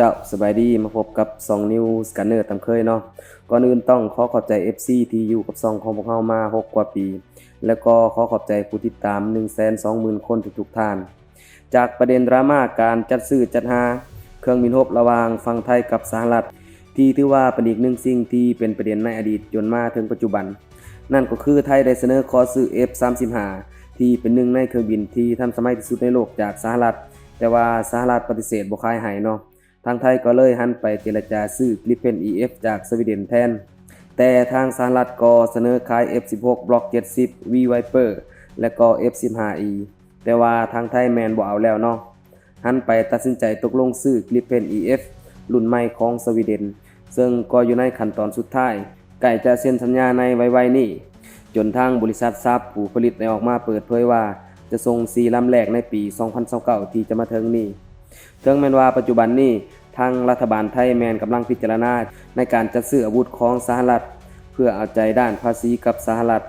จ้าสบายดีมาพบกับ2 New Scanner ตามเคยเนาะก่อนอื่นต้องขอขอบใจ FC ที่อยู่กับ2ของพวกเรามา6กว่าปีแล้วก็ขอขอบใจผู้ติดตาม 120,000 คนทุกๆท่านจากประเด็นดราม่าการจัดซื้อจัดหาเครื่องบินรบระหว่างฝั่งไทยกับสหรัฐที่ถือว่าเป็นอีกหนึ่งสิ่งที่เป็นประเด็นในอดีตจนมาถึงปัจจุบันนั่นก็คือไทยได้เสนอขอซื้อ F-35 ที่เป็นหนึ่งในเครื่องบินที่ทันสมัยที่สุดในโลกจากสหรัฐแต่ว่าสหรัฐปฏิเสธบ่ขายให้เนาะทางไทยก็เลยหันไปเจรจาซื้อ Gripen EF จากสวีเดนแทนแต่ทางสหรัฐก็เสนอขาย F16 Block 70 V Viper และก็ F15E แต่ว่าทางไทยแมนบ่เอาแล้วเนาะหันไปตัดสินใจตกลงซื้อ Gripen EF รุ่นใหม่ของสวีเดนซึ่งก็อยู่ในขั้นตอนสุดท้ายใกล้จะเซ็นสัญญาในไวๆนี้จนทางบริษัทซับผู้ผลิตได้ออกมาเปิดเผยว่าจะส่ง4ลำแรกในปี 2029 ที่จะมาถึงนี้ถึงแม้ว่าปัจจุบันนี้ทางรัฐบาลไทยแมนกำลังพิจารณาในการจัดซื้ออาวุธของสหรัฐเพื่อเอาใจด้านภาษีกับสหรัฐ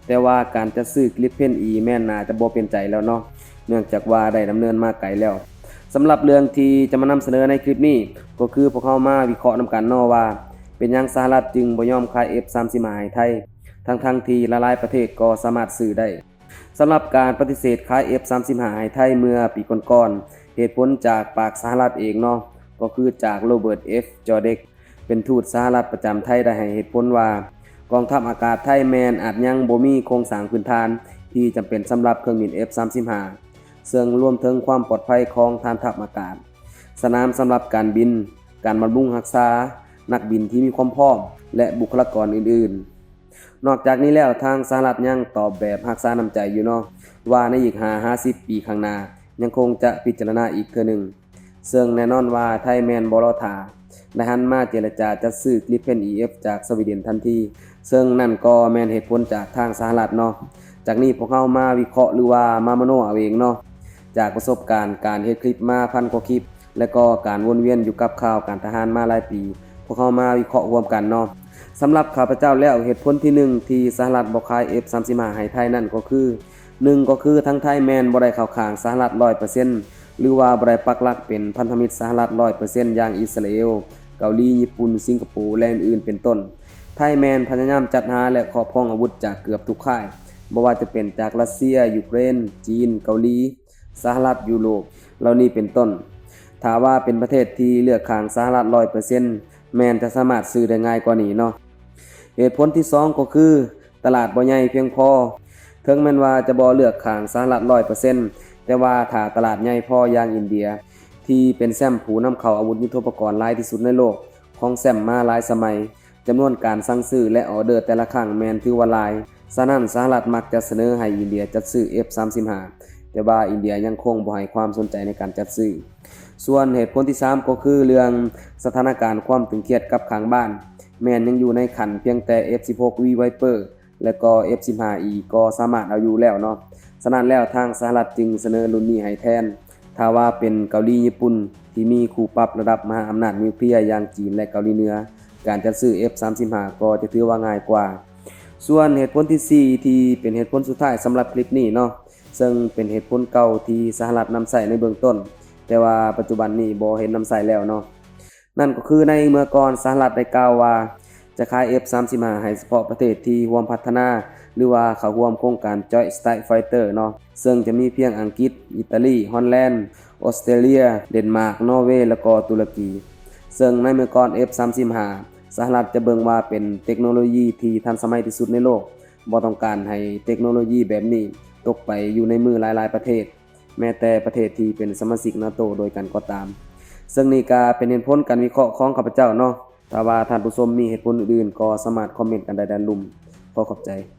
แต่ว่าการจัดซื้อ Gripen E แม่นน่าจะบ่เป็นใจแล้วเนาะเนื่องจากว่าได้ดำเนินมาไกลแล้วสำหรับเรื่องที่จะมานำเสนอในคลิปนี้ก็คือพวกเรามาวิเคราะห์นำกันเนาะว่าเป็นหยังสหรัฐจึงบ่ยอมขาย F-35 ให้ไทยทั้งที่หลายๆประเทศก็สามารถซื้อได้สำหรับการปฏิเสธขาย F-35 ให้ไทยเมื่อปีก่อนๆเหตุผลจากปากสหรัฐเองเนาะก็คือจากโรเบิร์ต F. จอเด็กเป็นทูตสหรัฐประจำไทยได้ให้เหตุผลว่ากองทัพอากาศไทยแมนอาจยังบ่มีโครงสร้างพื้นฐานที่จำเป็นสำหรับเครื่องบิน F-35 ซึ่งรวมถึงความปลอดภัยของฐานทัพอากาศสนามสำหรับการบินการบำรุงรักษานักบินที่มีความพร้อมและบุคลากรอื่นๆนอกจากนี้แล้วทางสหรัฐยังตอบแบบรักษาน้ำใจอยู่เนาะว่าในอีก50 ปีข้างหน้ายังคงจะพิจารณาอีกเทื่อนึงซึ่งแน่นอนว่าไทยแมนบ่รอท่าได้หันมาเจรจาจัดซื้อ Gripen EF จากสวีเดนทันทีซึ่งนั่นก็แม่นเหตุผลจากทางสหรัฐเนาะจากนี้พวกเรามาวิเคราะห์หรือว่ามามโนเอาเองเนาะจากประสบการณ์การเฮ็ดคลิปมาพันกว่าคลิปและก็การวนเวียนอยู่กับข่าวการทหารมาหลายปีพวกเรามาวิเคราะห์ร่วมกันเนาะสำหรับข้าพเจ้าแล้วเหตุผลที่1ที่สหรัฐบ่ขาย F-35 ให้ไทยนั่นก็คือ1ก็คือทั้งไทยแมนบ่ได้เข้าข้างสหรัฐ 100%หรือว่าบ่ได้ปักหลักเป็นพันธมิตรสหรัฐ 100% อย่างอิสราเอลเกาหลีญี่ปุ่นสิงคโปร์และอื่นๆเป็นต้นไทยแมนพยายามจัดหาและครอบครองอาวุธจากเกือบทุกค่ายบ่ว่าจะเป็นจากรัสเซียยูเครนจีนเกาหลีสหรัฐยุโรปเหล่านี้เป็นต้นถ้าว่าเป็นประเทศที่เลือกข้างสหรัฐ 100% แมนจะสามารถซื้อได้ง่ายกว่านี้เนาะเหตุผลที่2ก็คือตลาดบ่ใหญ่เพียงพอถึงแม้ว่าจะบ่เลือกข้างสหรัฐ 100% แต่ว่าถ้าตลาดใหญ่พออย่างอินเดียที่เป็นแซมผู้นำเข้าอาวุธยุทโธปกรณ์หลายที่สุดในโลกของแซมมาหลายสมัยจำนวนการสั่งซื้อและออเดอร์แต่ละครั้งแม่นถือว่าหลายฉะนั้นสหรัฐมักจะเสนอให้อินเดียจัดซื้อ F-35 แต่ว่าอินเดียยังคงบ่ให้ความสนใจในการจัดซื้อส่วนเหตุผลที่3ก็คือเรื่องสถานการณ์ความตึงเครียดกับข้างบ้านแม่นยังอยู่ในขั้นเพียงแต่ F16 V Viper และก็ F15E ก็สามารถเอาอยู่แล้วเนาะฉะนั้นแล้วทางสหรัฐจึงเสนอรุ่นนี้ให้แทนถ้าว่าเป็นเกาหลีญี่ปุ่นที่มีคู่ปรับระดับมหาอำนาจนิวเคลียร์อย่างจีนและเกาหลีเหนือการจัดซื้อ F-35 ก็จะถือว่าง่ายกว่าส่วนเหตุผลที่4ที่เป็นเหตุผลสุดท้ายสำหรับคลิปนี้เนาะซึ่งเป็นเหตุผลเก่าที่สหรัฐนำใช้ในเบื้องต้นแต่ว่าปัจจุบันนี้บ่เห็นนำใช้แล้วเนาะนั่นก็คือในเมื่อก่อนสหรัฐได้กล่าวว่าจะขาย F-35 ให้เฉพาะประเทศที่ร่วมพัฒนาหรือว่าเข้าร่วมโครงการ Joint Strike Fighter เนาะซึ่งจะมีเพียงอังกฤษอิตาลีฮอลแลนด์ออสเตรเลียเดนมาร์กนอร์เวย์แล้วก็ตุรกีซึ่งในเมื่อก่อน F-35 สหรัฐจะเบิ่งว่าเป็นเทคโนโลยีที่ทันสมัยที่สุดในโลกบ่ต้องการให้เทคโนโลยีแบบนี้ตกไปอยู่ในมือหลายๆประเทศแม้แต่ประเทศที่เป็นสมาชิก NATO โดยกันก็ตามซึ่งนี่ก็เป็นเหตุผลการวิเคราะห์ของข้าพเจ้าเนาะถ้าว่าท่านผู้ชมมีเหตุผลอื่นๆก็สามารถคอมเมนต์กันได้ด้านลุ่มขอขอบใจ